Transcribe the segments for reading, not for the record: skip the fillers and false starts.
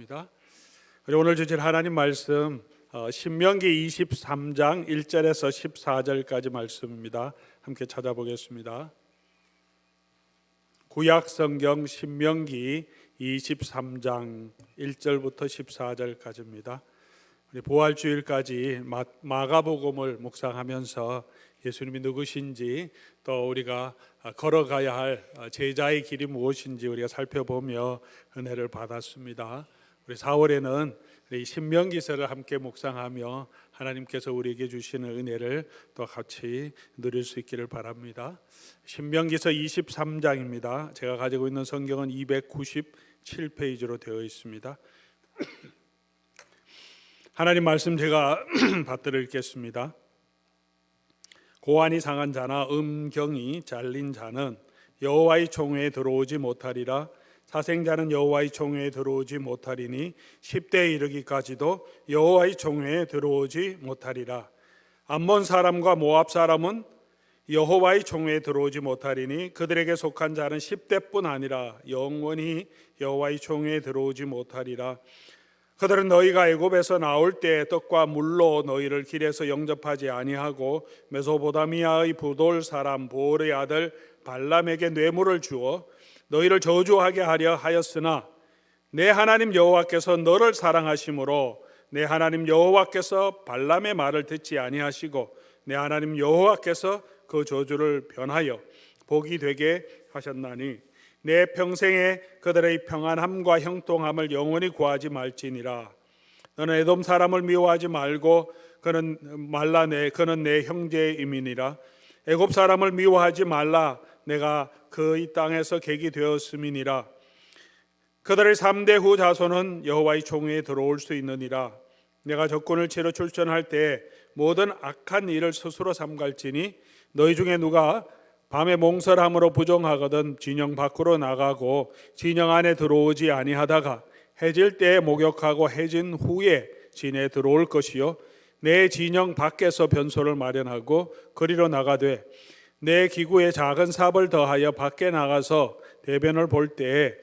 바랍니다. 그리고 오늘 주실 하나님 말씀 신명기 23장 1절에서 14절까지 말씀입니다. 함께 찾아보겠습니다. 구약 성경 신명기 23장 1절부터 14절까지입니다. 우리 부활주일까지 마가복음을 묵상하면서 예수님이 누구신지, 또 우리가 걸어가야 할 제자의 길이 무엇인지 우리가 살펴보며 은혜를 받았습니다. 우리 4월에는 이 신명기서를 함께 묵상하며 하나님께서 우리에게 주시는 은혜를 또 같이 누릴 수 있기를 바랍니다. 신명기서 23장입니다. 제가 가지고 있는 성경은 297페이지로 되어 있습니다. 하나님 말씀 제가 받들어 읽겠습니다. 고안이 상한 자나 음경이 잘린 자는 여호와의 총회에 들어오지 못하리라. 사생자는 여호와의 총회에 들어오지 못하리니 10대에 이르기까지도 여호와의 총회에 들어오지 못하리라. 암몬 사람과 모압 사람은 여호와의 총회에 들어오지 못하리니 그들에게 속한 자는 10대뿐 아니라 영원히 여호와의 총회에 들어오지 못하리라. 그들은 너희가 애굽에서 나올 때 떡과 물로 너희를 길에서 영접하지 아니하고 메소포타미아의 부돌 사람 보올의 아들 발람에게 뇌물을 주어 너희를 저주하게 하려 하였으나 내 하나님 여호와께서 너를 사랑하심으로 내 하나님 여호와께서 발람의 말을 듣지 아니하시고 내 하나님 여호와께서 그 저주를 변하여 복이 되게 하셨나니 내 평생에 그들의 평안함과 형통함을 영원히 구하지 말지니라. 너는 에돔 사람을 미워하지 말고 그는 내 형제의 이민이라. 애굽 사람을 미워하지 말라. 내가 그 이 땅에서 객이 되었음이니라. 그들의 3대 후 자손은 여호와의 총회에 들어올 수 있느니라. 내가 적군을 치러 출전할 때 모든 악한 일을 스스로 삼갈지니 너희 중에 누가 밤에 몽설함으로 부정하거든 진영 밖으로 나가고 진영 안에 들어오지 아니하다가 해질 때에 목욕하고 해진 후에 진에 들어올 것이요 내 진영 밖에서 변소를 마련하고 거리로 나가되 내 기구에 작은 삽을 더하여 밖에 나가서 대변을 볼 때에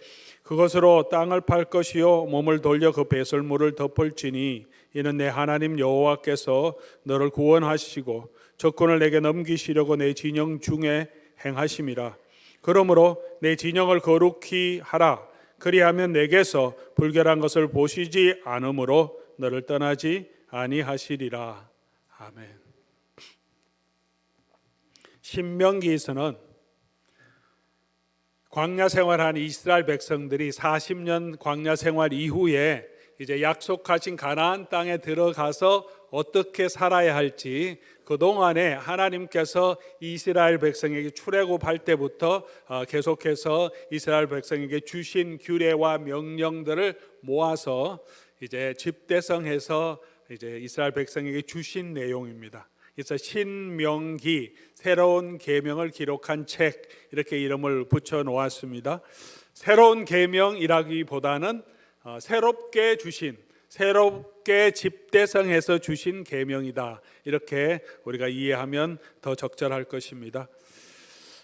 그것으로 땅을 팔 것이요 몸을 돌려 그 배설물을 덮을지니 이는 내 하나님 여호와께서 너를 구원하시고 적군을 내게 넘기시려고 내 진영 중에 행하심이라. 그러므로 내 진영을 거룩히 하라. 그리하면 내게서 불결한 것을 보시지 않으므로 너를 떠나지 아니하시리라. 아멘. 신명기에서는 광야 생활한 이스라엘 백성들이 40년 광야 생활 이후에 이제 약속하신 가나안 땅에 들어가서 어떻게 살아야 할지, 그동안에 하나님께서 이스라엘 백성에게 출애굽할 때부터 계속해서 이스라엘 백성에게 주신 규례와 명령들을 모아서 이제 집대성해서 이제 이스라엘 백성에게 주신 내용입니다. 그래서 신명기, 새로운 계명을 기록한 책, 이렇게 이름을 붙여 놓았습니다. 새로운 계명이라기보다는 새롭게 집대성해서 주신 계명이다, 이렇게 우리가 이해하면 더 적절할 것입니다.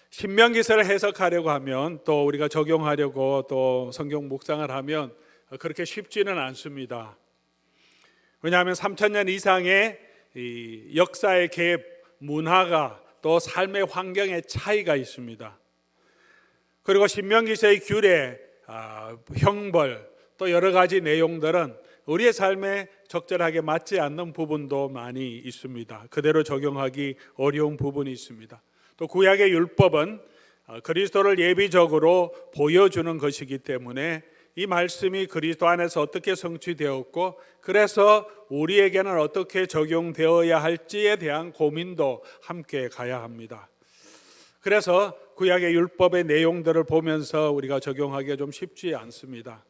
신명기서를 해석하려고 하면, 또 우리가 적용하려고 또 성경 묵상을 하면 그렇게 쉽지는 않습니다. 왜냐하면 3000년 이상의 이 역사의 갭, 문화가 또 삶의 환경의 차이가 있습니다. 그리고 신명기서의 규례, 형벌, 또 여러 가지 내용들은 우리의 삶에 적절하게 맞지 않는 부분도 많이 있습니다. 그대로 적용하기 어려운 부분이 있습니다. 또 구약의 율법은 그리스도를 예비적으로 보여주는 것이기 때문에 이 말씀이 그리스도 안에서 어떻게 성취되었고, 그래서 우리에게는 어떻게 적용되어야 할지에 대한 고민도 함께 가야 합니다. 그래서 구약의 율법의 내용들을 보면서 우리가 적용하기가 좀 쉽지 않습니다.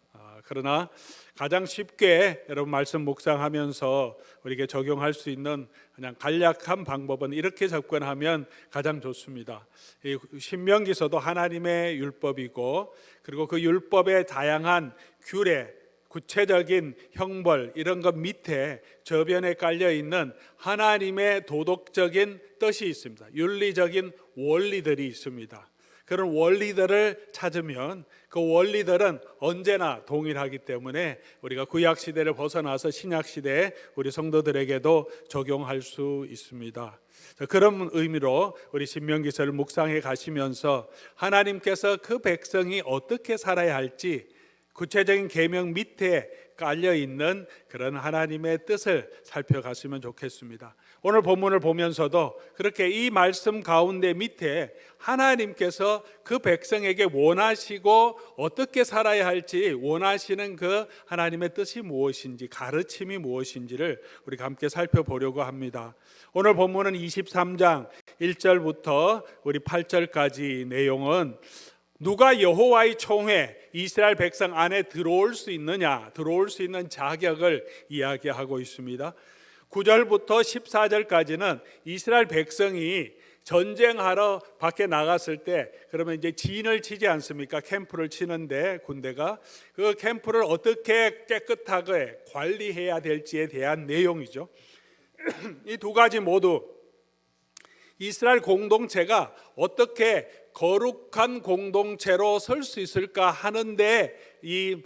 그러나 가장 쉽게 여러분 말씀 묵상하면서 우리에게 적용할 수 있는 그냥 간략한 방법은 이렇게 접근하면 가장 좋습니다. 이 신명기서도 하나님의 율법이고, 그리고 그 율법의 다양한 규례, 구체적인 형벌, 이런 것 밑에 저변에 깔려 있는 하나님의 도덕적인 뜻이 있습니다. 윤리적인 원리들이 있습니다. 그런 원리들을 찾으면 그 원리들은 언제나 동일하기 때문에 우리가 구약 시대를 벗어나서 신약 시대에 우리 성도들에게도 적용할 수 있습니다. 그런 의미로 우리 신명기서를 묵상해 가시면서 하나님께서 그 백성이 어떻게 살아야 할지 구체적인 계명 밑에 깔려 있는 그런 하나님의 뜻을 살펴갔으면 좋겠습니다. 오늘 본문을 보면서도 그렇게 이 말씀 가운데 밑에 하나님께서 그 백성에게 원하시고 어떻게 살아야 할지 원하시는 그 하나님의 뜻이 무엇인지, 가르침이 무엇인지를 우리가 함께 살펴보려고 합니다. 오늘 본문은 23장 1절부터 우리 8절까지 내용은 누가 여호와의 총회 이스라엘 백성 안에 들어올 수 있느냐, 들어올 수 있는 자격을 이야기하고 있습니다. 9절부터 14절까지는 이스라엘 백성이 전쟁하러 밖에 나갔을 때 그러면 이제 진을 치지 않습니까? 캠프를 치는데 군대가 그 캠프를 어떻게 깨끗하게 관리해야 될지에 대한 내용이죠. 이 두 가지 모두 이스라엘 공동체가 어떻게 거룩한 공동체로 설 수 있을까 하는데 이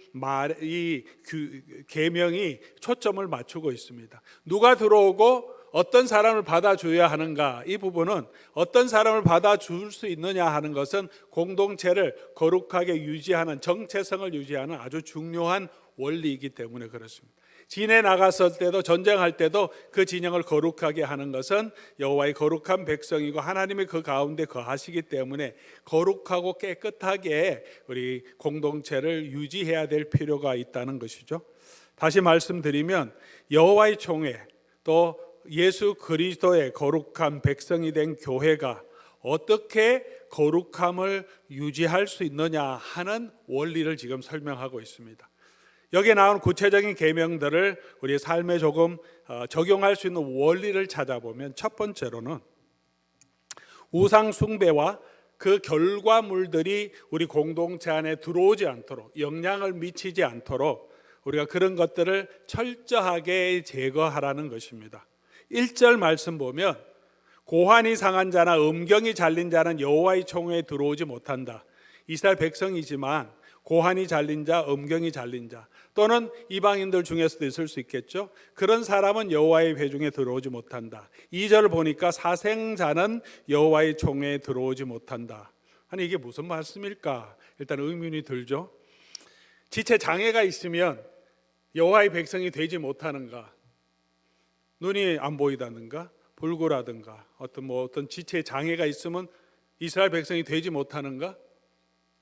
계명이 초점을 맞추고 있습니다. 누가 들어오고 어떤 사람을 받아줘야 하는가, 이 부분은 어떤 사람을 받아줄 수 있느냐 하는 것은 공동체를 거룩하게 유지하는, 정체성을 유지하는 아주 중요한 원리이기 때문에 그렇습니다. 진에 나갔을 때도 전쟁할 때도 그 진영을 거룩하게 하는 것은 여호와의 거룩한 백성이고 하나님이 그 가운데 거하시기 때문에 거룩하고 깨끗하게 우리 공동체를 유지해야 될 필요가 있다는 것이죠. 다시 말씀드리면 여호와의 총회 또 예수 그리스도의 거룩한 백성이 된 교회가 어떻게 거룩함을 유지할 수 있느냐 하는 원리를 지금 설명하고 있습니다. 여기에 나온 구체적인 계명들을 우리의 삶에 조금 적용할 수 있는 원리를 찾아보면 첫 번째로는 우상 숭배와 그 결과물들이 우리 공동체 안에 들어오지 않도록, 영향을 미치지 않도록 우리가 그런 것들을 철저하게 제거하라는 것입니다. 1절 말씀 보면 고환이 상한 자나 음경이 잘린 자는 여호와의 총회에 들어오지 못한다. 이스라엘 백성이지만 고환이 잘린 자, 음경이 잘린 자 또는 이방인들 중에서도 있을 수 있겠죠. 그런 사람은 여호와의 회중에 들어오지 못한다. 2절을 보니까 사생자는 여호와의 총회에 들어오지 못한다. 아니 이게 무슨 말씀일까? 일단 의문이 들죠. 지체 장애가 있으면 여호와의 백성이 되지 못하는가? 눈이 안 보이다든가 불구라든가 어떤 지체 장애가 있으면 이스라엘 백성이 되지 못하는가?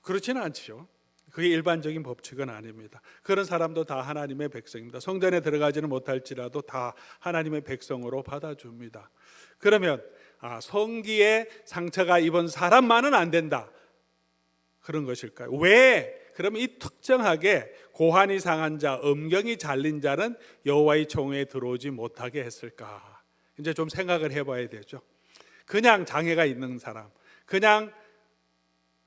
그렇지는 않죠. 그게 일반적인 법칙은 아닙니다. 그런 사람도 다 하나님의 백성입니다. 성전에 들어가지는 못할지라도 다 하나님의 백성으로 받아줍니다. 그러면 성기에 상처가 입은 사람만은 안 된다, 그런 것일까요? 왜? 그럼 이 특정하게 고환이 상한 자, 음경이 잘린 자는 여호와의 총회에 들어오지 못하게 했을까? 이제 좀 생각을 해봐야 되죠. 그냥 장애가 있는 사람, 그냥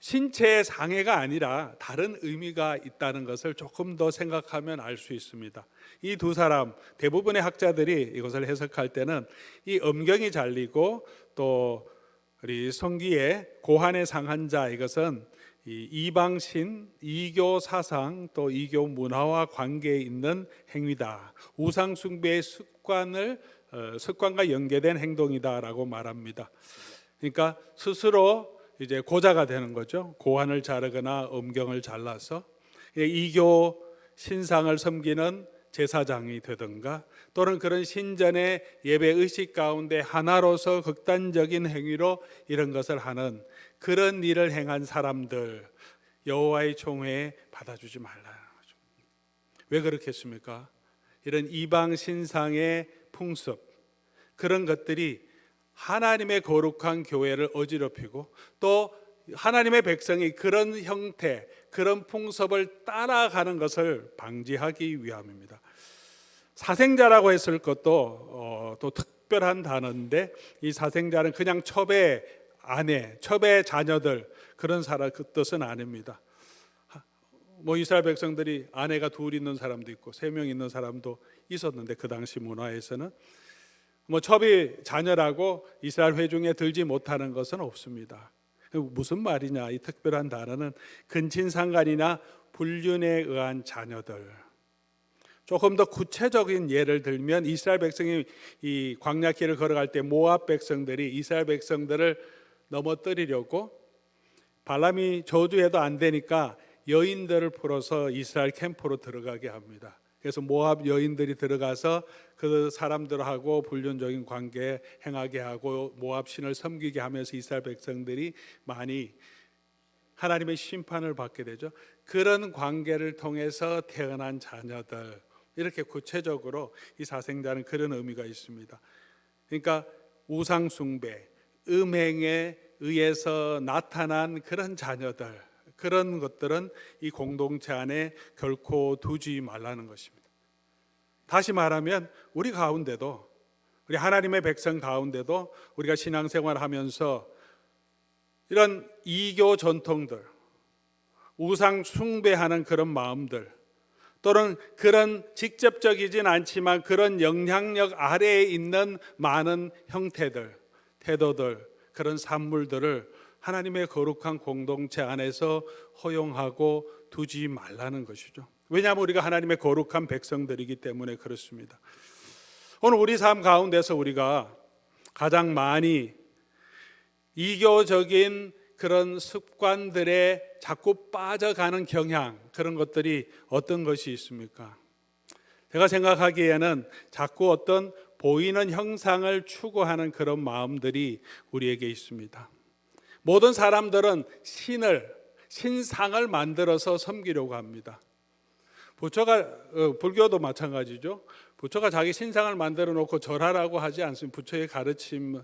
신체의 장애가 아니라 다른 의미가 있다는 것을 조금 더 생각하면 알 수 있습니다. 이 두 사람, 대부분의 학자들이 이것을 해석할 때는 이 음경이 잘리고 또 우리 성기의 고환에 상한 자, 이것은 이 이방신, 이교 사상 또 이교 문화와 관계에 있는 행위다. 우상 숭배의 습관과 연계된 행동이다라고 말합니다. 그러니까 스스로 이제 고자가 되는 거죠. 고환을 자르거나 음경을 잘라서 이교 신상을 섬기는 제사장이 되든가 또는 그런 신전의 예배 의식 가운데 하나로서 극단적인 행위로 이런 것을 하는 그런 일을 행한 사람들 여호와의 총회에 받아주지 말라는 거죠. 왜 그렇겠습니까? 이런 이방 신상의 풍습, 그런 것들이 하나님의 거룩한 교회를 어지럽히고 또 하나님의 백성이 그런 형태, 그런 풍습을 따라가는 것을 방지하기 위함입니다. 사생자라고 했을 것도 또 특별한 단어인데, 이 사생자는 그냥 첩의 아내, 첩의 자녀들, 그런 사람 그 뜻은 아닙니다. 이스라엘 백성들이 아내가 둘 있는 사람도 있고 3명 있는 사람도 있었는데 그 당시 문화에서는 첩이 자녀라고 이스라엘 회중에 들지 못하는 것은 없습니다. 무슨 말이냐? 이 특별한 단어는 근친상간이나 불륜에 의한 자녀들. 조금 더 구체적인 예를 들면 이스라엘 백성이 이 광야길을 걸어갈 때 모압 백성들이 이스라엘 백성들을 넘어뜨리려고 발람이 저주해도 안 되니까 여인들을 풀어서 이스라엘 캠프로 들어가게 합니다. 그래서 모압 여인들이 들어가서 그 사람들하고 불륜적인 관계 행하게 하고 모압 신을 섬기게 하면서 이스라엘 백성들이 많이 하나님의 심판을 받게 되죠. 그런 관계를 통해서 태어난 자녀들, 이렇게 구체적으로 이 사생자는 그런 의미가 있습니다. 그러니까 우상 숭배, 음행에 의해서 나타난 그런 자녀들, 그런 것들은 이 공동체 안에 결코 두지 말라는 것입니다. 다시 말하면 우리 가운데도, 우리 하나님의 백성 가운데도 우리가 신앙생활을 하면서 이런 이교 전통들, 우상 숭배하는 그런 마음들, 또는 그런 직접적이진 않지만 그런 영향력 아래에 있는 많은 형태들, 태도들, 그런 산물들을 하나님의 거룩한 공동체 안에서 허용하고 두지 말라는 것이죠. 왜냐하면 우리가 하나님의 거룩한 백성들이기 때문에 그렇습니다. 오늘 우리 삶 가운데서 우리가 가장 많이 이교적인 그런 습관들에 자꾸 빠져가는 경향, 그런 것들이 어떤 것이 있습니까? 제가 생각하기에는 자꾸 어떤 보이는 형상을 추구하는 그런 마음들이 우리에게 있습니다. 모든 사람들은 신상을 만들어서 섬기려고 합니다. 불교도 마찬가지죠. 부처가 자기 신상을 만들어 놓고 절하라고 하지 않습니다. 부처의 가르침,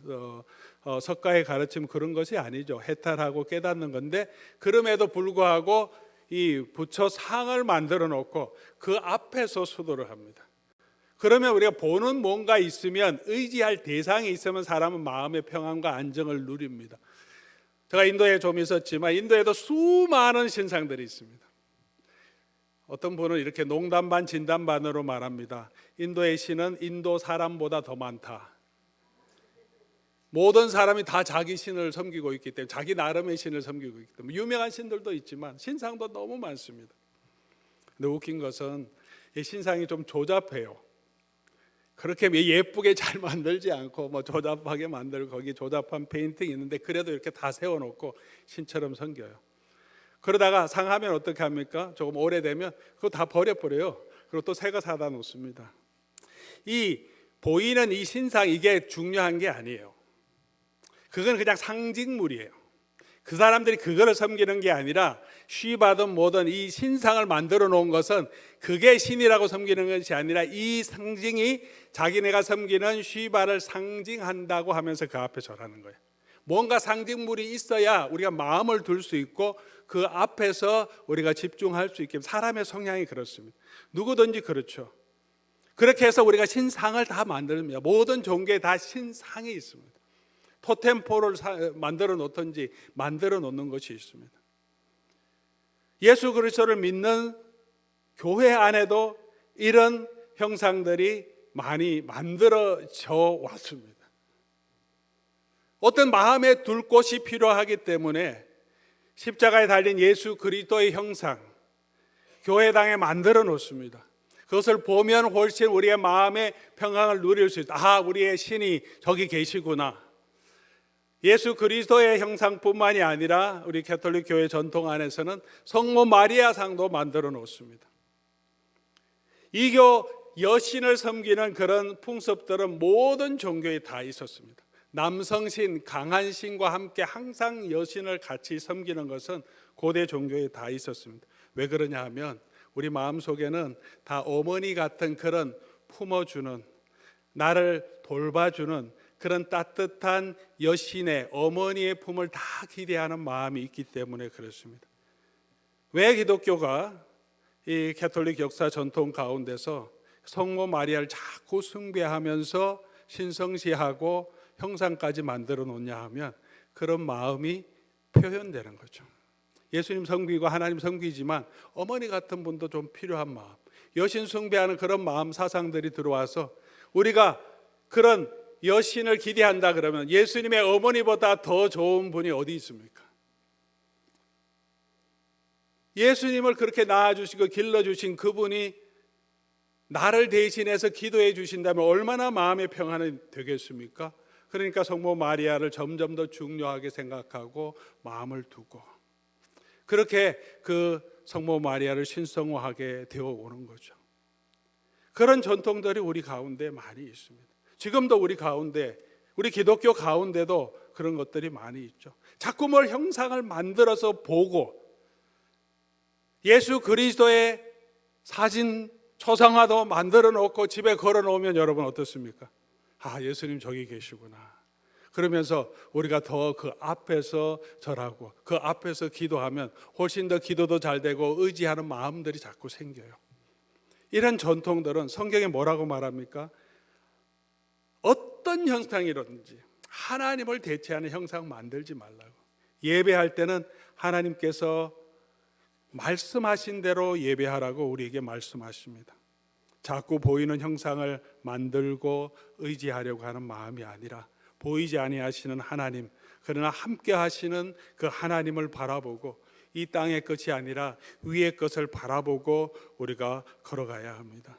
석가의 가르침 그런 것이 아니죠. 해탈하고 깨닫는 건데, 그럼에도 불구하고 이 부처 상을 만들어 놓고 그 앞에서 수도를 합니다. 그러면 우리가 보는 뭔가 있으면, 의지할 대상이 있으면 사람은 마음의 평안과 안정을 누립니다. 제가 인도에 좀 있었지만 인도에도 수많은 신상들이 있습니다. 어떤 분은 이렇게 농담 반 진담 반으로 말합니다. 인도의 신은 인도 사람보다 더 많다. 모든 사람이 다 자기 신을 섬기고 있기 때문에, 자기 나름의 신을 섬기고 있기 때문에, 유명한 신들도 있지만 신상도 너무 많습니다. 근데 웃긴 것은 이 신상이 좀 조잡해요. 그렇게 예쁘게 잘 만들지 않고 뭐 조잡하게 만들고 거기 조잡한 페인팅이 있는데 그래도 이렇게 다 세워놓고 신처럼 섬겨요. 그러다가 상하면 어떻게 합니까? 조금 오래되면 그거 다 버려버려요. 그리고 또 새 거 사다 놓습니다. 이 보이는 이 신상, 이게 중요한 게 아니에요. 그건 그냥 상징물이에요. 그 사람들이 그거를 섬기는 게 아니라 쉬받은 뭐든 이 신상을 만들어 놓은 것은 그게 신이라고 섬기는 것이 아니라 이 상징이 자기네가 섬기는 쉬바를 상징한다고 하면서 그 앞에 절하는 거예요. 뭔가 상징물이 있어야 우리가 마음을 둘 수 있고 그 앞에서 우리가 집중할 수 있게. 사람의 성향이 그렇습니다. 누구든지 그렇죠. 그렇게 해서 우리가 신상을 다 만듭니다. 모든 종교에 다 신상이 있습니다. 토템포를 만들어 놓든지 만들어 놓는 것이 있습니다. 예수 그리스도를 믿는 교회 안에도 이런 형상들이 많이 만들어져 왔습니다. 어떤 마음에 둘 곳이 필요하기 때문에 십자가에 달린 예수 그리스도의 형상, 교회당에 만들어 놓습니다. 그것을 보면 훨씬 우리의 마음의 평안을 누릴 수 있다. 아, 우리의 신이 저기 계시구나. 예수 그리스도의 형상뿐만이 아니라 우리 가톨릭 교회 전통 안에서는 성모 마리아 상도 만들어 놓습니다. 이교 여신을 섬기는 그런 풍습들은 모든 종교에 다 있었습니다. 남성신, 강한 신과 함께 항상 여신을 같이 섬기는 것은 고대 종교에 다 있었습니다. 왜 그러냐 하면 우리 마음속에는 다 어머니 같은 그런 품어주는, 나를 돌봐주는 그런 따뜻한 여신의, 어머니의 품을 다 기대하는 마음이 있기 때문에 그렇습니다. 왜 기독교가 이 가톨릭 역사 전통 가운데서 성모 마리아를 자꾸 숭배하면서 신성시하고 형상까지 만들어 놓냐 하면 그런 마음이 표현되는 거죠. 예수님 섬기고 하나님 섬기지만 어머니 같은 분도 좀 필요한 마음, 여신 숭배하는 그런 마음 사상들이 들어와서 우리가 그런 여신을 기대한다 그러면 예수님의 어머니보다 더 좋은 분이 어디 있습니까? 예수님을 그렇게 낳아주시고 길러주신 그분이 나를 대신해서 기도해 주신다면 얼마나 마음의 평안이 되겠습니까? 그러니까 성모 마리아를 점점 더 중요하게 생각하고 마음을 두고 그렇게 그 성모 마리아를 신성화하게 되어 오는 거죠. 그런 전통들이 우리 가운데 많이 있습니다. 지금도 우리 가운데, 우리 기독교 가운데도 그런 것들이 많이 있죠. 자꾸 뭘 형상을 만들어서 보고 예수 그리스도의 사진 초상화도 만들어 놓고 집에 걸어 놓으면 여러분 어떻습니까? 아, 예수님 저기 계시구나. 그러면서 우리가 더 그 앞에서 절하고 그 앞에서 기도하면 훨씬 더 기도도 잘 되고 의지하는 마음들이 자꾸 생겨요. 이런 전통들은 성경에 뭐라고 말합니까? 어떤 형상이든지 하나님을 대체하는 형상 만들지 말라고. 예배할 때는 하나님께서 말씀하신 대로 예배하라고 우리에게 말씀하십니다. 자꾸 보이는 형상을 만들고 의지하려고 하는 마음이 아니라 보이지 아니하시는 하나님, 그러나 함께 하시는 그 하나님을 바라보고 이 땅의 것이 아니라 위의 것을 바라보고 우리가 걸어가야 합니다.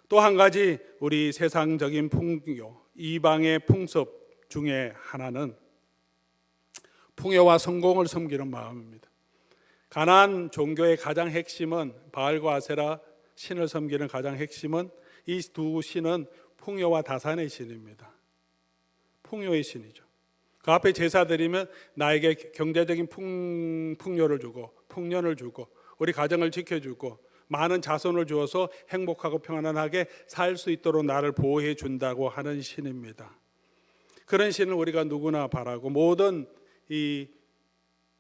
또 한 가지 우리 세상적인 풍요, 이방의 풍습 중에 하나는 풍요와 성공을 섬기는 마음입니다. 가나안 종교의 가장 핵심은 바알과 아세라 신을 섬기는 가장 핵심은 이 두 신은 풍요와 다산의 신입니다. 풍요의 신이죠. 그 앞에 제사 드리면 나에게 경제적인 풍요를 주고 풍년을 주고 우리 가정을 지켜주고 많은 자손을 주어서 행복하고 평안하게 살 수 있도록 나를 보호해 준다고 하는 신입니다. 그런 신을 우리가 누구나 바라고 모든 이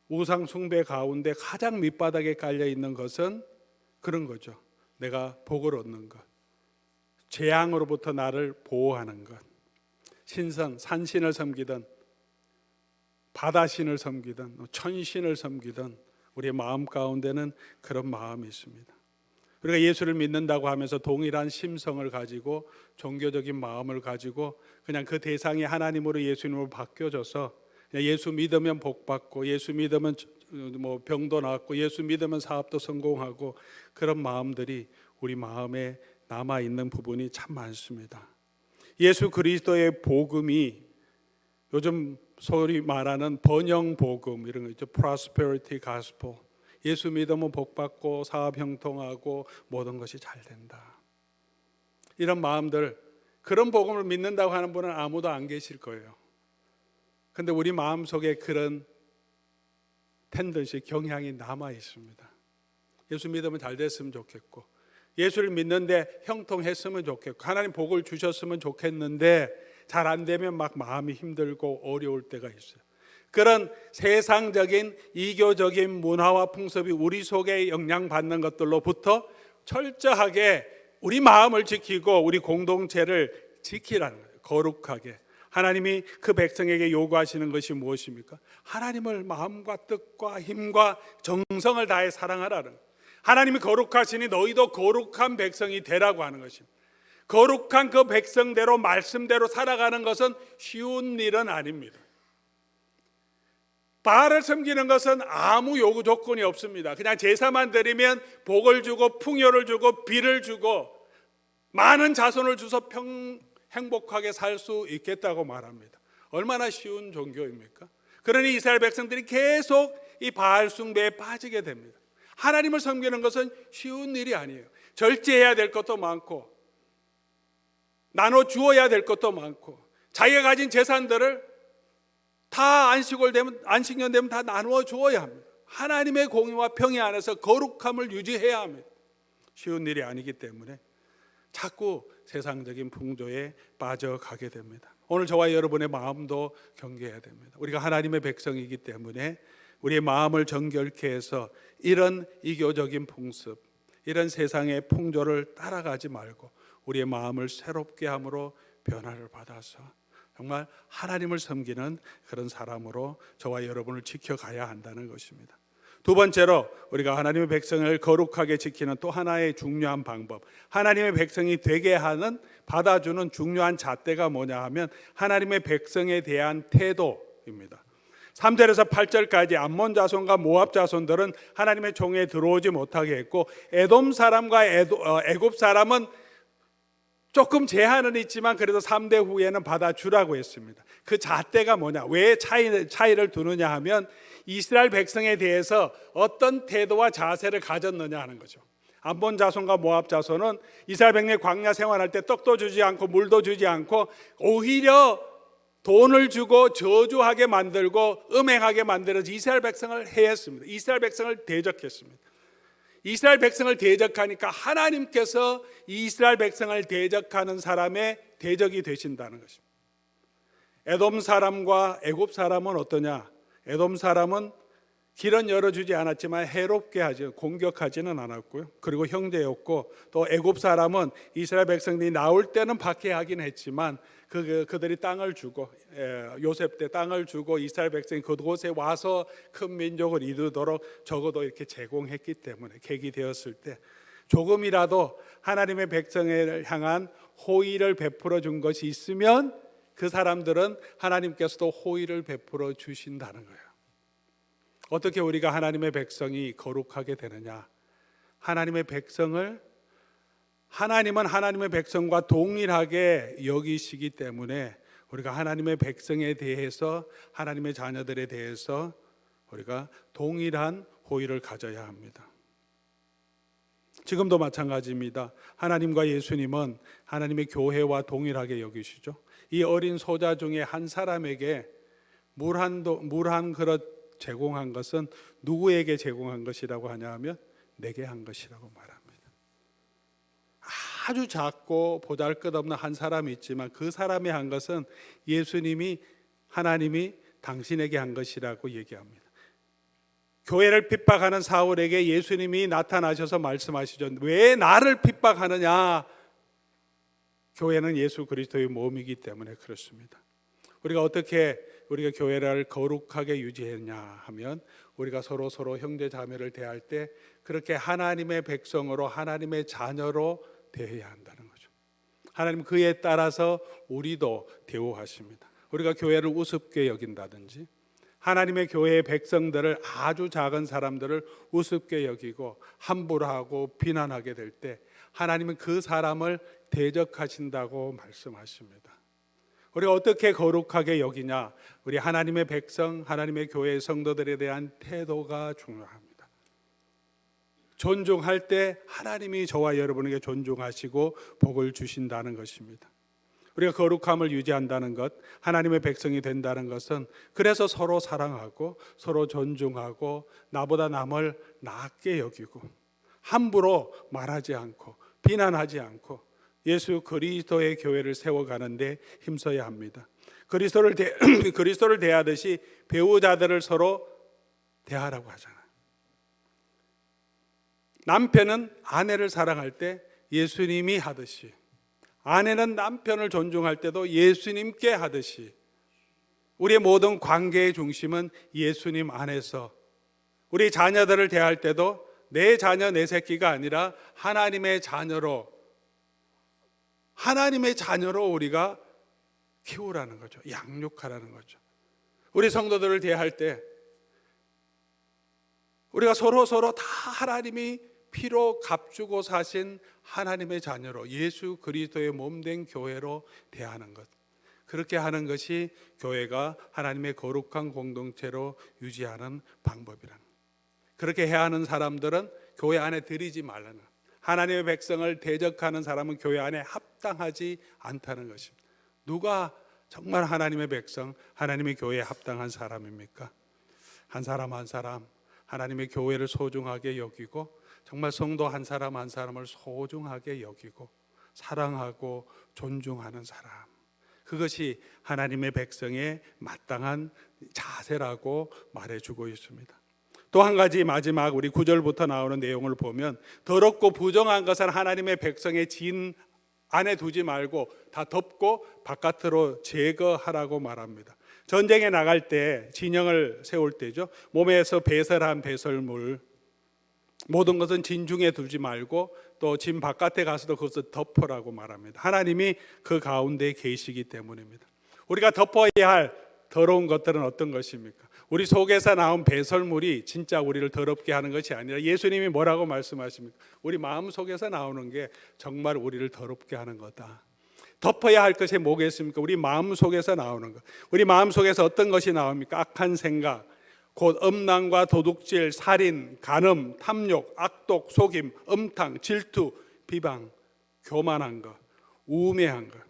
우상 숭배 가운데 가장 밑바닥에 깔려 있는 것은 그런 거죠. 내가 복을 얻는 것, 재앙으로부터 나를 보호하는 것. 신선, 산신을 섬기든 바다신을 섬기든 천신을 섬기든 우리의 마음 가운데는 그런 마음이 있습니다. 우리가 예수를 믿는다고 하면서 동일한 심성을 가지고 종교적인 마음을 가지고 그냥 그 대상이 하나님으로 예수님으로 바뀌어져서 예수 믿으면 복 받고 예수 믿으면 뭐 병도 낫고 예수 믿으면 사업도 성공하고 그런 마음들이 우리 마음에 남아 있는 부분이 참 많습니다. 예수 그리스도의 복음이 요즘 소위 말하는 번영 복음 이런 거 있죠. prosperity gospel. 예수 믿으면 복 받고 사업 형통하고 모든 것이 잘 된다. 이런 마음들, 그런 복음을 믿는다고 하는 분은 아무도 안 계실 거예요. 근데 우리 마음속에 그런 텐던시, 경향이 남아 있습니다. 예수 믿으면 잘 됐으면 좋겠고 예수를 믿는데 형통했으면 좋겠고 하나님 복을 주셨으면 좋겠는데 잘 안 되면 막 마음이 힘들고 어려울 때가 있어요. 그런 세상적인 이교적인 문화와 풍습이 우리 속에 영향받는 것들로부터 철저하게 우리 마음을 지키고 우리 공동체를 지키라는 거예요. 거룩하게. 하나님이 그 백성에게 요구하시는 것이 무엇입니까? 하나님을 마음과 뜻과 힘과 정성을 다해 사랑하라는 거예요. 하나님이 거룩하시니 너희도 거룩한 백성이 되라고 하는 것입니다. 거룩한 그 백성대로 말씀대로 살아가는 것은 쉬운 일은 아닙니다. 바알을 섬기는 것은 아무 요구 조건이 없습니다. 그냥 제사만 드리면 복을 주고 풍요를 주고 비를 주고 많은 자손을 주서 행복하게 살 수 있겠다고 말합니다. 얼마나 쉬운 종교입니까? 그러니 이스라엘 백성들이 계속 이 바알 숭배에 빠지게 됩니다. 하나님을 섬기는 것은 쉬운 일이 아니에요. 절제해야 될 것도 많고 나눠 주어야 될 것도 많고 자기가 가진 재산들을 다 안식년 되면 다 나누어 주어야 합니다. 하나님의 공의와 평의 안에서 거룩함을 유지해야 합니다. 쉬운 일이 아니기 때문에 자꾸 세상적인 풍조에 빠져가게 됩니다. 오늘 저와 여러분의 마음도 경계해야 됩니다. 우리가 하나님의 백성이기 때문에 우리의 마음을 정결케 해서 이런 이교적인 풍습, 이런 세상의 풍조를 따라가지 말고 우리의 마음을 새롭게 함으로 변화를 받아서 정말 하나님을 섬기는 그런 사람으로 저와 여러분을 지켜가야 한다는 것입니다. 두 번째로 우리가 하나님의 백성을 거룩하게 지키는 또 하나의 중요한 방법, 하나님의 백성이 되게 하는 받아주는 중요한 잣대가 뭐냐 하면 하나님의 백성에 대한 태도입니다. 3절에서 8절까지 암몬 자손과 모압 자손들은 하나님의 총회에 들어오지 못하게 했고, 에돔 사람과 애굽 사람은 조금 제한은 있지만 그래도 3대 후에는 받아주라고 했습니다. 그 잣대가 뭐냐, 왜 차이를 두느냐 하면 이스라엘 백성에 대해서 어떤 태도와 자세를 가졌느냐 하는 거죠. 암몬 자손과 모압 자손은 이스라엘 백성이 광야 생활할 때 떡도 주지 않고 물도 주지 않고 오히려 돈을 주고 저주하게 만들고 음행하게 만들어서 이스라엘 백성을 해했습니다. 이스라엘 백성을 대적했습니다. 이스라엘 백성을 대적하니까 하나님께서 이스라엘 백성을 대적하는 사람의 대적이 되신다는 것입니다. 에돔 사람과 애굽 사람은 어떠냐? 에돔 사람은 길은 열어주지 않았지만 해롭게 하지, 공격하지는 않았고요. 그리고 형제였고, 또 애굽 사람은 이스라엘 백성들이 나올 때는 박해하긴 했지만 그들이 땅을 주고, 요셉 때 땅을 주고 이스라엘 백성이 그곳에 와서 큰 민족을 이루도록 적어도 이렇게 제공했기 때문에 계기 되었을 때 조금이라도 하나님의 백성을 향한 호의를 베풀어 준 것이 있으면 그 사람들은 하나님께서도 호의를 베풀어 주신다는 거예요. 어떻게 우리가 하나님의 백성이 거룩하게 되느냐? 하나님은 하나님의 백성과 동일하게 여기시기 때문에 우리가 하나님의 백성에 대해서, 하나님의 자녀들에 대해서 우리가 동일한 호의를 가져야 합니다. 지금도 마찬가지입니다. 하나님과 예수님은 하나님의 교회와 동일하게 여기시죠. 이 어린 소자 중에 한 사람에게 물 한 그릇 제공한 것은 누구에게 제공한 것이라고 하냐 하면 내게 한 것이라고 말합니다. 아주 작고 보잘것없는 한 사람이 있지만 그 사람이 한 것은 하나님이 당신에게 한 것이라고 얘기합니다. 교회를 핍박하는 사울에게 예수님이 나타나셔서 말씀하시죠. 왜 나를 핍박하느냐? 교회는 예수 그리스도의 몸이기 때문에 그렇습니다. 우리가 어떻게 우리가 교회를 거룩하게 유지했냐 하면 우리가 서로 형제 자매를 대할 때 그렇게 하나님의 백성으로, 하나님의 자녀로 대해야 한다는 거죠. 하나님 그에 따라서 우리도 대우하십니다. 우리가 교회를 우습게 여긴다든지, 하나님의 교회의 백성들을, 아주 작은 사람들을 우습게 여기고 함부로 하고 비난하게 될 때 하나님은 그 사람을 대적하신다고 말씀하십니다. 우리가 어떻게 거룩하게 여기냐? 우리 하나님의 백성, 하나님의 교회 성도들에 대한 태도가 중요합니다. 존중할 때 하나님이 저와 여러분에게 존중하시고 복을 주신다는 것입니다. 우리가 거룩함을 유지한다는 것, 하나님의 백성이 된다는 것은 그래서 서로 사랑하고 서로 존중하고 나보다 남을 낮게 여기고 함부로 말하지 않고 비난하지 않고 예수 그리스도의 교회를 세워가는데 힘써야 합니다. 그리스도를 대하듯이 배우자들을 서로 대하라고 하잖아요. 남편은 아내를 사랑할 때 예수님이 하듯이, 아내는 남편을 존중할 때도 예수님께 하듯이 우리의 모든 관계의 중심은 예수님 안에서, 우리 자녀들을 대할 때도 내 자녀 내 새끼가 아니라 하나님의 자녀로 우리가 키우라는 거죠. 양육하라는 거죠. 우리 성도들을 대할 때 우리가 서로 다 하나님이 피로 값주고 사신 하나님의 자녀로, 예수 그리스도의 몸된 교회로 대하는 것, 그렇게 하는 것이 교회가 하나님의 거룩한 공동체로 유지하는 방법이란, 그렇게 해야 하는 사람들은 교회 안에 들이지 말라는, 하나님의 백성을 대적하는 사람은 교회 안에 합당하지 않다는 것입니다. 누가 정말 하나님의 백성, 하나님의 교회에 합당한 사람입니까? 한 사람 한 사람 하나님의 교회를 소중하게 여기고 정말 성도 한 사람 한 사람을 소중하게 여기고 사랑하고 존중하는 사람, 그것이 하나님의 백성의 마땅한 자세라고 말해주고 있습니다. 또 한 가지, 마지막 우리 9절부터 나오는 내용을 보면 더럽고 부정한 것은 하나님의 백성의 진 안에 두지 말고 다 덮고 바깥으로 제거하라고 말합니다. 전쟁에 나갈 때, 진영을 세울 때죠, 몸에서 배설한 배설물, 모든 것은 진중에 두지 말고 또 진 바깥에 가서도 그것을 덮으라고 말합니다. 하나님이 그 가운데 계시기 때문입니다. 우리가 덮어야 할 더러운 것들은 어떤 것입니까? 우리 속에서 나온 배설물이 진짜 우리를 더럽게 하는 것이 아니라 예수님이 뭐라고 말씀하십니까? 우리 마음 속에서 나오는 게 정말 우리를 더럽게 하는 거다. 덮어야 할 것이 뭐겠습니까? 우리 마음 속에서 나오는 것. 우리 마음 속에서 어떤 것이 나옵니까? 악한 생각, 곧 음란과 도둑질, 살인, 간음, 탐욕, 악독, 속임, 음탕, 질투, 비방, 교만한 것, 우매한 것.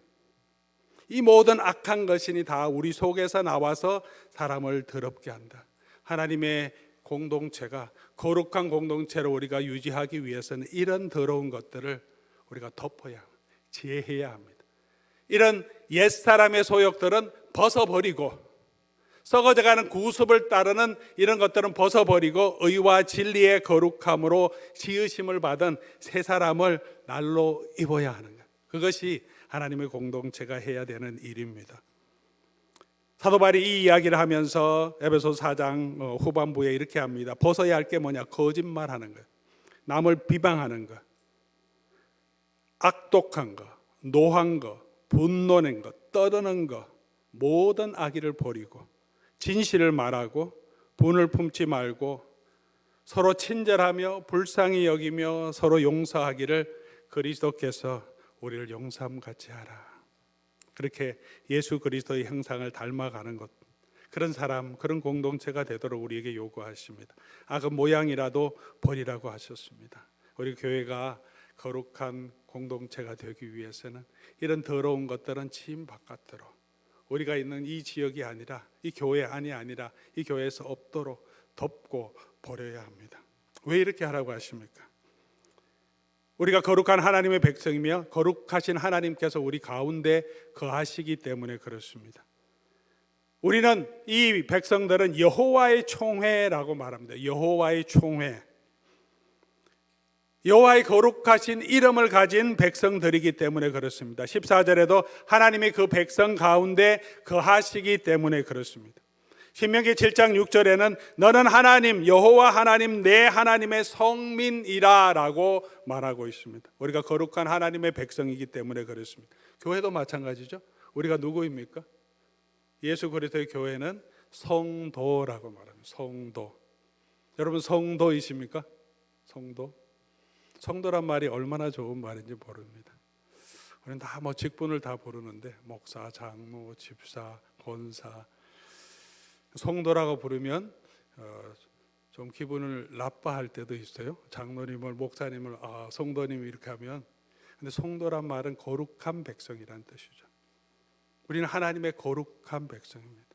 이 모든 악한 것이 다 우리 속에서 나와서 사람을 더럽게 한다. 하나님의 공동체가 거룩한 공동체로 우리가 유지하기 위해서는 이런 더러운 것들을 우리가 덮어야, 제해야 합니다. 이런 옛사람의 소욕들은 벗어버리고, 썩어져가는 구습을 따르는 이런 것들은 벗어버리고 의와 진리의 거룩함으로 지으심을 받은 새 사람을 날로 입어야 하는 것. 그것이 하나님의 공동체가 해야 되는 일입니다. 사도 바울이 이 이야기를 하면서 에베소 4장 후반부에 이렇게 합니다. 벗어야 할 게 뭐냐? 거짓말하는 것, 남을 비방하는 것, 악독한 것, 노한 것, 분노낸 것, 떠드는 것, 모든 악의를 버리고 진실을 말하고 분을 품지 말고 서로 친절하며 불쌍히 여기며 서로 용서하기를 그리스도께서 우리를 용sam같이 하라. 그렇게 예수 그리스도의 형상을 닮아가는 것, 그런 사람, 그런 공동체가 되도록 우리에게 요구하십니다. 악의 모양이라도 버리라고 하셨습니다. 우리 교회가 거룩한 공동체가 되기 위해서는 이런 더러운 것들은 침 바깥으로, 우리가 있는 이 지역이 아니라, 이 교회 안이 아니라 이 교회에서 없도록 덮고 버려야 합니다. 왜 이렇게 하라고 하십니까? 우리가 거룩한 하나님의 백성이며 거룩하신 하나님께서 우리 가운데 거하시기 때문에 그렇습니다. 우리는, 이 백성들은 여호와의 총회라고 말합니다. 여호와의 총회, 여호와의 거룩하신 이름을 가진 백성들이기 때문에 그렇습니다. 14절에도 하나님이 그 백성 가운데 거하시기 때문에 그렇습니다. 신명기 7장 6절에는 너는 하나님 여호와 하나님 내 하나님의 성민이라 라고 말하고 있습니다. 우리가 거룩한 하나님의 백성이기 때문에 그렇습니다. 교회도 마찬가지죠. 우리가 누구입니까? 예수 그리스도의 교회는 성도라고 말합니다. 성도. 여러분 성도이십니까? 성도. 성도란 말이 얼마나 좋은 말인지 모릅니다. 우리는 다 직분을 다 부르는데 목사, 장로, 집사, 권사, 성도라고 부르면 좀 기분을 나빠할 때도 있어요. 장로님을, 목사님을 성도님 이렇게 하면. 근데 성도란 말은 거룩한 백성이라는 뜻이죠. 우리는 하나님의 거룩한 백성입니다.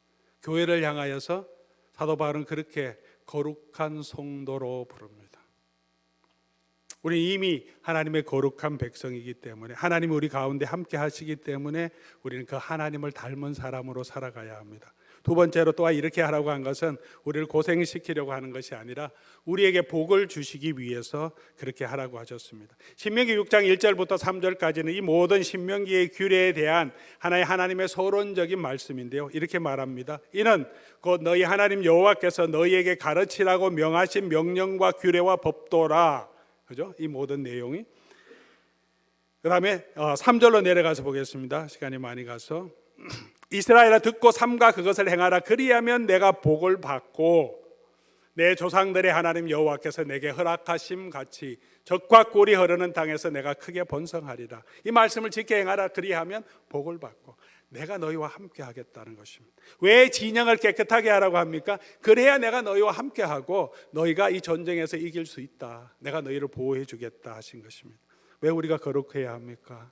교회를 향하여서 사도 바울은 그렇게 거룩한 성도로 부릅니다. 우리는 이미 하나님의 거룩한 백성이기 때문에, 하나님이 우리 가운데 함께 하시기 때문에 우리는 그 하나님을 닮은 사람으로 살아가야 합니다. 두 번째로 또한 이렇게 하라고 한 것은 우리를 고생시키려고 하는 것이 아니라 우리에게 복을 주시기 위해서 그렇게 하라고 하셨습니다. 신명기 6장 1절부터 3절까지는 이 모든 신명기의 규례에 대한 하나님의 서론적인 말씀인데요, 이렇게 말합니다. 이는 곧 너희 하나님 여호와께서 너희에게 가르치라고 명하신 명령과 규례와 법도라. 그죠? 이 모든 내용이. 그 다음에 3절로 내려가서 보겠습니다. 시간이 많이 가서. 이스라엘아 듣고 삼가 그것을 행하라. 그리하면 내가 복을 받고 내 조상들의 하나님 여호와께서 내게 허락하심 같이 적과 꿀이 흐르는 땅에서 내가 크게 번성하리라. 이 말씀을 지켜 행하라. 그리하면 복을 받고 내가 너희와 함께 하겠다는 것입니다. 왜 진영을 깨끗하게 하라고 합니까? 그래야 내가 너희와 함께 하고 너희가 이 전쟁에서 이길 수 있다. 내가 너희를 보호해 주겠다 하신 것입니다. 왜 우리가 거룩해야 합니까?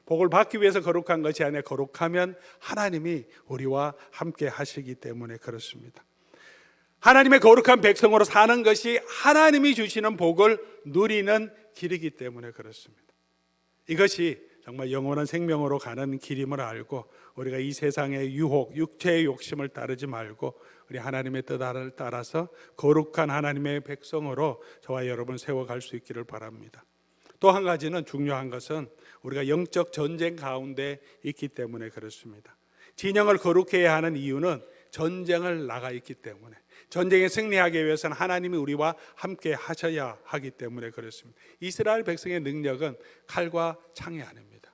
복을 받기 위해서 거룩한 것이 아니라 거룩하면 하나님이 우리와 함께 하시기 때문에 그렇습니다. 하나님의 거룩한 백성으로 사는 것이 하나님이 주시는 복을 누리는 길이기 때문에 그렇습니다. 이것이 정말 영원한 생명으로 가는 길임을 알고 우리가 이 세상의 유혹, 육체의 욕심을 따르지 말고 우리 하나님의 뜻을 따라서 거룩한 하나님의 백성으로 저와 여러분 세워갈 수 있기를 바랍니다. 또 한 가지는 중요한 것은 우리가 영적 전쟁 가운데 있기 때문에 그렇습니다. 진영을 거룩해야 하는 이유는 전쟁을 나가 있기 때문에, 전쟁에 승리하기 위해서는 하나님이 우리와 함께 하셔야 하기 때문에 그렇습니다. 이스라엘 백성의 능력은 칼과 창이 아닙니다.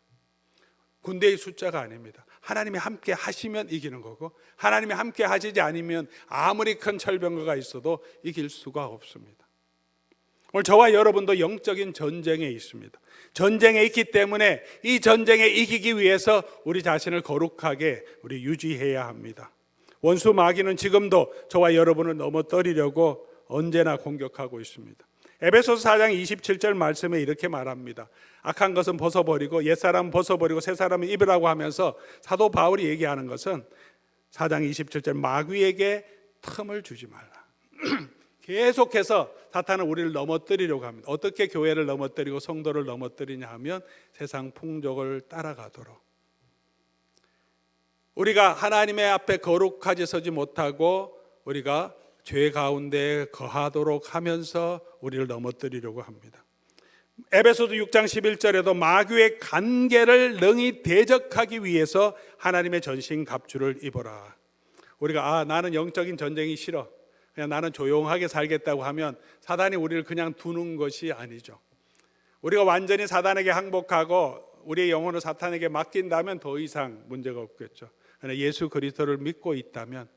군대의 숫자가 아닙니다. 하나님이 함께 하시면 이기는 거고, 하나님이 함께 하시지 않으면 아무리 큰 철병거가 있어도 이길 수가 없습니다. 오늘 저와 여러분도 영적인 전쟁에 있습니다. 전쟁에 있기 때문에 이 전쟁에 이기기 위해서 우리 자신을 거룩하게 우리 유지해야 합니다. 원수 마귀는 지금도 저와 여러분을 넘어뜨리려고 언제나 공격하고 있습니다. 에베소서 4장 27절 말씀에 이렇게 말합니다. 악한 것은 벗어버리고 옛사람 벗어버리고 새사람은 입으라고 하면서 사도 바울이 얘기하는 것은 4장 27절 마귀에게 틈을 주지 말라. 계속해서 사탄은 우리를 넘어뜨리려고 합니다. 어떻게 교회를 넘어뜨리고 성도를 넘어뜨리냐 하면 세상 풍족을 따라가도록, 우리가 하나님의 앞에 거룩하게 서지 못하고 우리가 죄 가운데 거하도록 하면서 우리를 넘어뜨리려고 합니다. 에베소서 6장 11절에도 마귀의 간계를 능히 대적하기 위해서 하나님의 전신 갑주를 입어라. 우리가 나는 영적인 전쟁이 싫어, 그냥 나는 조용하게 살겠다고 하면 사단이 우리를 그냥 두는 것이 아니죠. 우리가 완전히 사단에게 항복하고 우리의 영혼을 사탄에게 맡긴다면 더 이상 문제가 없겠죠. 그러나 예수 그리스도를 믿고 있다면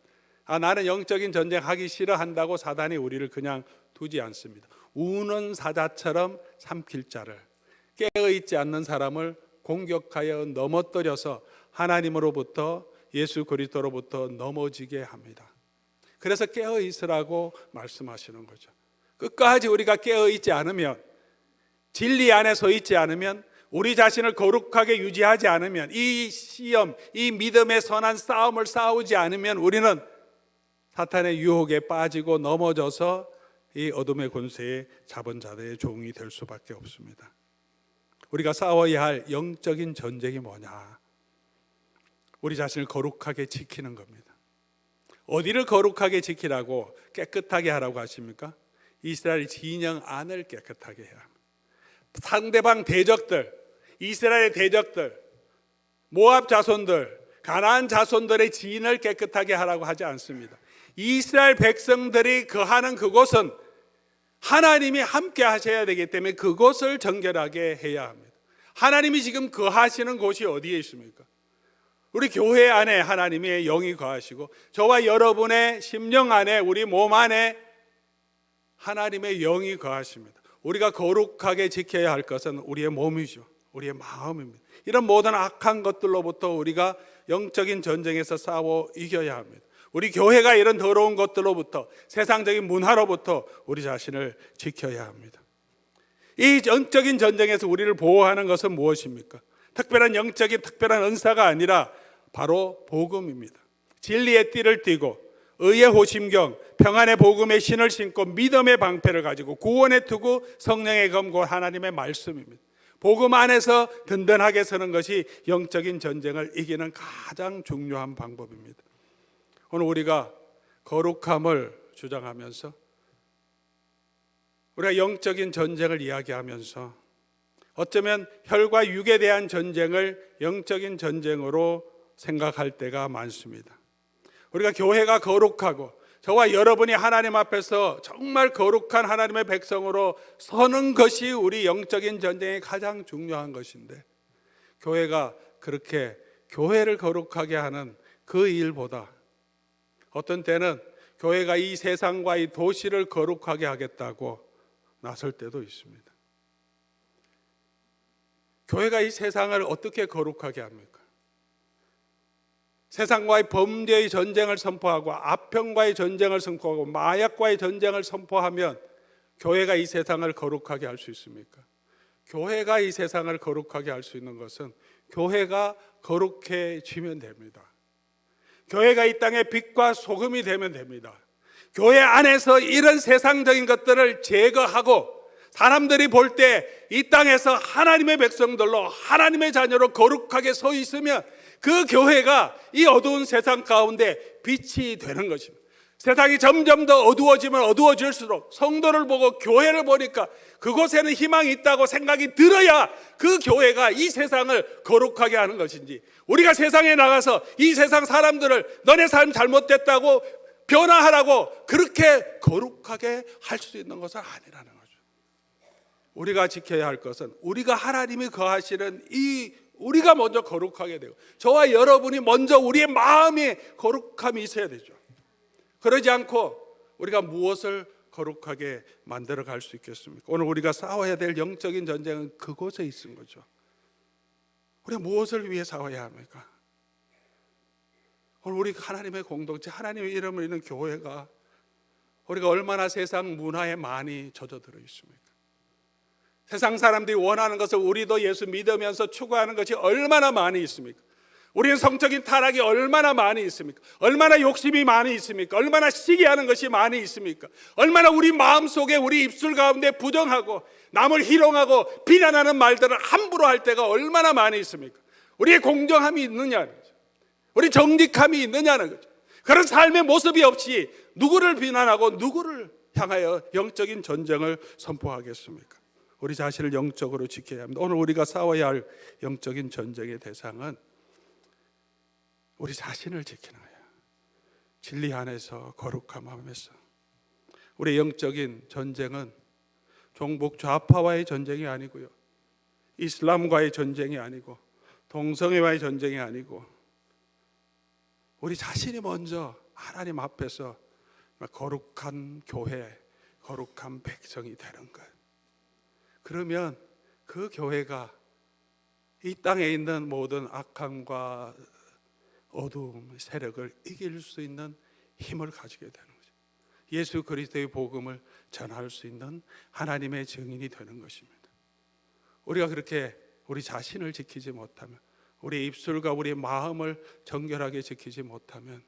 나는 영적인 전쟁 하기 싫어한다고 사단이 우리를 그냥 두지 않습니다. 우는 사자처럼 삼킬 자를, 깨어있지 않는 사람을 공격하여 넘어뜨려서 하나님으로부터, 예수 그리스도로부터 넘어지게 합니다. 그래서 깨어있으라고 말씀하시는 거죠. 끝까지 우리가 깨어있지 않으면, 진리 안에 서 있지 않으면, 우리 자신을 거룩하게 유지하지 않으면, 이 시험, 이 믿음의 선한 싸움을 싸우지 않으면 우리는 사탄의 유혹에 빠지고 넘어져서 이 어둠의 권세에 잡은 자들의 종이 될 수밖에 없습니다. 우리가 싸워야 할 영적인 전쟁이 뭐냐? 우리 자신을 거룩하게 지키는 겁니다. 어디를 거룩하게 지키라고, 깨끗하게 하라고 하십니까? 이스라엘 진영 안을 깨끗하게 해야 합니다. 상대방 대적들, 이스라엘의 대적들, 모압 자손들, 가나안 자손들의 진을 깨끗하게 하라고 하지 않습니다. 이스라엘 백성들이 거하는 그곳은 하나님이 함께 하셔야 되기 때문에 그곳을 정결하게 해야 합니다. 하나님이 지금 거하시는 곳이 어디에 있습니까? 우리 교회 안에 하나님의 영이 거하시고, 저와 여러분의 심령 안에, 우리 몸 안에 하나님의 영이 거하십니다. 우리가 거룩하게 지켜야 할 것은 우리의 몸이죠. 우리의 마음입니다. 이런 모든 악한 것들로부터 우리가 영적인 전쟁에서 싸워 이겨야 합니다. 우리 교회가 이런 더러운 것들로부터, 세상적인 문화로부터 우리 자신을 지켜야 합니다. 이 영적인 전쟁에서 우리를 보호하는 것은 무엇입니까? 특별한 영적인 특별한 은사가 아니라 바로 복음입니다. 진리의 띠를 띠고 의의 호심경, 평안의 복음의 신을 신고 믿음의 방패를 가지고 구원의 투구, 성령의 검고 하나님의 말씀입니다. 복음 안에서 든든하게 서는 것이 영적인 전쟁을 이기는 가장 중요한 방법입니다. 오늘 우리가 거룩함을 주장하면서, 우리가 영적인 전쟁을 이야기하면서 어쩌면 혈과 육에 대한 전쟁을 영적인 전쟁으로 생각할 때가 많습니다. 우리가 교회가 거룩하고 저와 여러분이 하나님 앞에서 정말 거룩한 하나님의 백성으로 서는 것이 우리 영적인 전쟁의 가장 중요한 것인데, 교회가 그렇게 교회를 거룩하게 하는 그 일보다 어떤 때는 교회가 이 세상과 이 도시를 거룩하게 하겠다고 나설 때도 있습니다. 교회가 이 세상을 어떻게 거룩하게 합니까? 세상과의 범죄의 전쟁을 선포하고 아평과의 전쟁을 선포하고 마약과의 전쟁을 선포하면 교회가 이 세상을 거룩하게 할 수 있습니까? 교회가 이 세상을 거룩하게 할 수 있는 것은 교회가 거룩해지면 됩니다. 교회가 이 땅의 빛과 소금이 되면 됩니다. 교회 안에서 이런 세상적인 것들을 제거하고 사람들이 볼 때 이 땅에서 하나님의 백성들로, 하나님의 자녀로 거룩하게 서 있으면 그 교회가 이 어두운 세상 가운데 빛이 되는 것입니다. 세상이 점점 더 어두워지면 어두워질수록 성도를 보고 교회를 보니까 그곳에는 희망이 있다고 생각이 들어야 그 교회가 이 세상을 거룩하게 하는 것인지, 우리가 세상에 나가서 이 세상 사람들을 너네 삶 잘못됐다고 변화하라고 그렇게 거룩하게 할 수 있는 것은 아니라는 거죠. 우리가 지켜야 할 것은 우리가 하나님이 거하시는 이 우리가 먼저 거룩하게 되고 저와 여러분이 먼저 우리의 마음에 거룩함이 있어야 되죠. 그러지 않고 우리가 무엇을 거룩하게 만들어 갈 수 있겠습니까? 오늘 우리가 싸워야 될 영적인 전쟁은 그곳에 있는 거죠. 우리가 무엇을 위해 싸워야 합니까? 오늘 우리 하나님의 공동체, 하나님의 이름을 있는 교회가 우리가 얼마나 세상 문화에 많이 젖어들어 있습니까? 세상 사람들이 원하는 것을 우리도 예수 믿으면서 추구하는 것이 얼마나 많이 있습니까? 우리는 성적인 타락이 얼마나 많이 있습니까? 얼마나 욕심이 많이 있습니까? 얼마나 시기하는 것이 많이 있습니까? 얼마나 우리 마음속에 우리 입술 가운데 부정하고 남을 희롱하고 비난하는 말들을 함부로 할 때가 얼마나 많이 있습니까? 우리의 공정함이 있느냐는 거죠. 우리 정직함이 있느냐는 거죠. 그런 삶의 모습이 없이 누구를 비난하고 누구를 향하여 영적인 전쟁을 선포하겠습니까? 우리 자신을 영적으로 지켜야 합니다. 오늘 우리가 싸워야 할 영적인 전쟁의 대상은 우리 자신을 지키는 거예요. 진리 안에서 거룩함하면서. 우리 영적인 전쟁은 종북 좌파와의 전쟁이 아니고요, 이슬람과의 전쟁이 아니고 동성애와의 전쟁이 아니고 우리 자신이 먼저 하나님 앞에서 거룩한 교회, 거룩한 백성이 되는 거예요. 그러면 그 교회가 이 땅에 있는 모든 악함과 어두움, 세력을 이길 수 있는 힘을 가지게 되는 거죠. 예수 그리스도의 복음을 전할 수 있는 하나님의 증인이 되는 것입니다. 우리가 그렇게 우리 자신을 지키지 못하면, 우리 입술과 우리 마음을 정결하게 지키지 못하면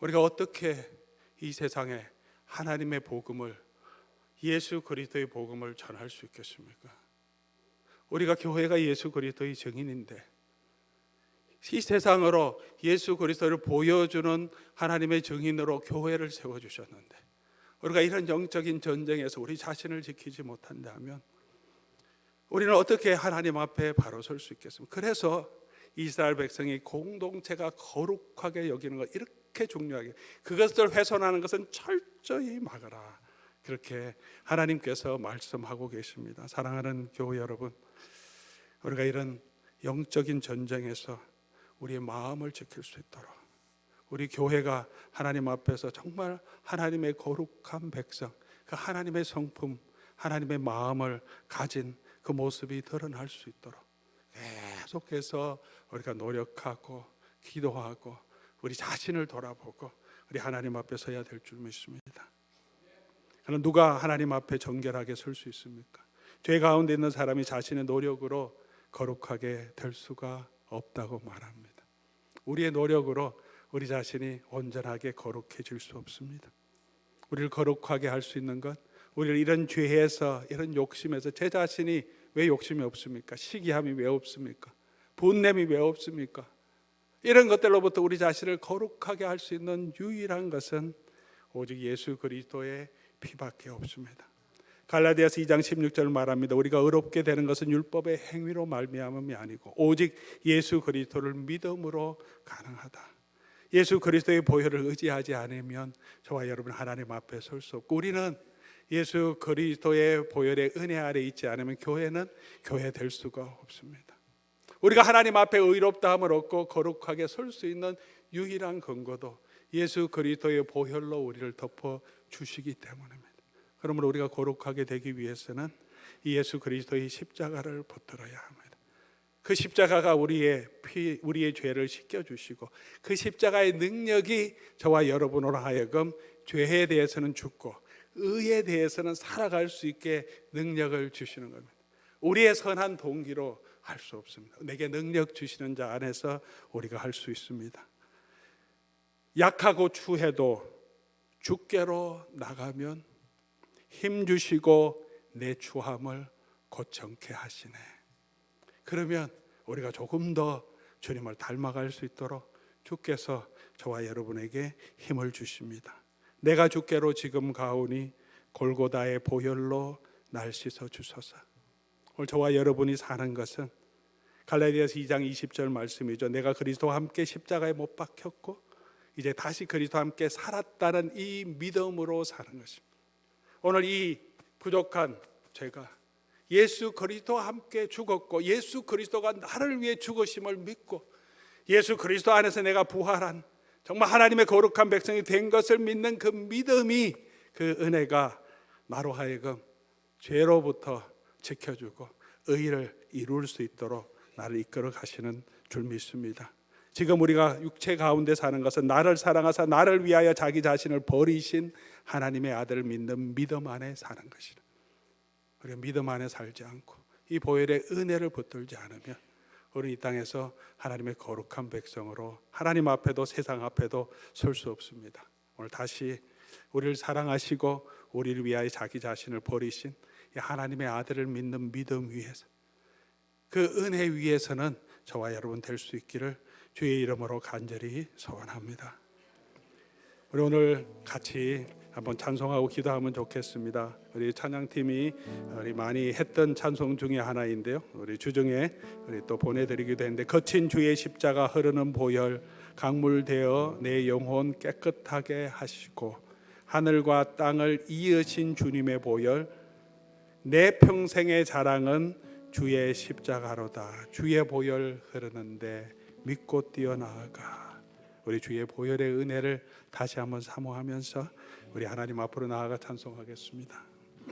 우리가 어떻게 이 세상에 하나님의 복음을, 예수 그리스도의 복음을 전할 수 있겠습니까? 우리가 교회가 예수 그리스도의 증인인데 이 세상으로 예수 그리스도를 보여주는 하나님의 증인으로 교회를 세워주셨는데 우리가 이런 영적인 전쟁에서 우리 자신을 지키지 못한다면 우리는 어떻게 하나님 앞에 바로 설 수 있겠습니까? 그래서 이스라엘 백성이 공동체가 거룩하게 여기는 것, 이렇게 중요하게, 그것을 훼손하는 것은 철저히 막아라, 그렇게 하나님께서 말씀하고 계십니다. 사랑하는 교회 여러분, 우리가 이런 영적인 전쟁에서 우리의 마음을 지킬 수 있도록 우리 교회가 하나님 앞에서 정말 하나님의 거룩한 백성, 그 하나님의 성품, 하나님의 마음을 가진 그 모습이 드러날 수 있도록 계속해서 우리가 노력하고 기도하고 우리 자신을 돌아보고 우리 하나님 앞에 서야 될 줄 믿습니다. 그럼 누가 하나님 앞에 정결하게 설 수 있습니까? 죄 가운데 있는 사람이 자신의 노력으로 거룩하게 될 수가 없다고 말합니다. 우리의 노력으로 우리 자신이 온전하게 거룩해질 수 없습니다. 우리를 거룩하게 할 수 있는 것, 우리를 이런 죄에서, 이런 욕심에서, 제 자신이 왜 욕심이 없습니까? 시기함이 왜 없습니까? 분냄이 왜 없습니까? 이런 것들로부터 우리 자신을 거룩하게 할 수 있는 유일한 것은 오직 예수 그리스도의 피밖에 없습니다. 갈라디아서 2장 16절 말합니다. 우리가 의롭게 되는 것은 율법의 행위로 말미암음이 아니고 오직 예수 그리스도를 믿음으로 가능하다. 예수 그리스도의 보혈을 의지하지 않으면 저와 여러분 하나님 앞에 설 수 없고, 우리는 예수 그리스도의 보혈의 은혜 아래 있지 않으면 교회는 교회 될 수가 없습니다. 우리가 하나님 앞에 의롭다함을 얻고 거룩하게 설 수 있는 유일한 근거도 예수 그리스도의 보혈로 우리를 덮어 주시기 때문입니다. 그러므로 우리가 거룩하게 되기 위해서는 이 예수 그리스도의 십자가를 붙들어야 합니다. 그 십자가가 우리의 죄를 씻겨주시고 그 십자가의 능력이 저와 여러분으로 하여금 죄에 대해서는 죽고 의에 대해서는 살아갈 수 있게 능력을 주시는 겁니다. 우리의 선한 동기로 할 수 없습니다. 내게 능력 주시는 자 안에서 우리가 할 수 있습니다. 약하고 추해도 주께로 나가면 힘 주시고 내 추함을 고청케 하시네. 그러면 우리가 조금 더 주님을 닮아갈 수 있도록 주께서 저와 여러분에게 힘을 주십니다. 내가 주께로 지금 가오니 골고다의 보혈로 날 씻어 주소서. 오늘 저와 여러분이 사는 것은 갈라디아서 2장 20절 말씀이죠. 내가 그리스도와 함께 십자가에 못 박혔고 이제 다시 그리스도와 함께 살았다는 이 믿음으로 사는 것입니다. 오늘 이 부족한 제가, 예수 그리스도와 함께 죽었고 예수 그리스도가 나를 위해 죽으심을 믿고 예수 그리스도 안에서 내가 부활한 정말 하나님의 거룩한 백성이 된 것을 믿는 그 믿음이, 그 은혜가 나로 하여금 죄로부터 지켜주고 의를 이룰 수 있도록 나를 이끌어 가시는 줄 믿습니다. 지금 우리가 육체 가운데 사는 것은 나를 사랑하사 나를 위하여 자기 자신을 버리신 하나님의 아들을 믿는 믿음 안에 사는 것이다. 우리가 믿음 안에 살지 않고 이 보혈의 은혜를 붙들지 않으면 우리 이 땅에서 하나님의 거룩한 백성으로 하나님 앞에도 세상 앞에도 설 수 없습니다. 오늘 다시 우리를 사랑하시고 우리를 위하여 자기 자신을 버리신 이 하나님의 아들을 믿는 믿음 위에서, 그 은혜 위에서는 저와 여러분 될 수 있기를 주의 이름으로 간절히 소원합니다. 우리 오늘 같이 한번 찬송하고 기도하면 좋겠습니다. 우리 찬양팀이 우리 많이 했던 찬송 중에 하나인데요, 우리 주중에 우리 또 보내드리기도 했는데, 거친 주의 십자가 흐르는 보혈 강물되어 내 영혼 깨끗하게 하시고 하늘과 땅을 이으신 주님의 보혈, 내 평생의 자랑은 주의 십자가로다. 주의 보혈 흐르는데 믿고 뛰어나아가. 우리 주의 보혈의 은혜를 다시 한번 사모하면서 우리 하나님 앞으로 나아가 찬송하겠습니다.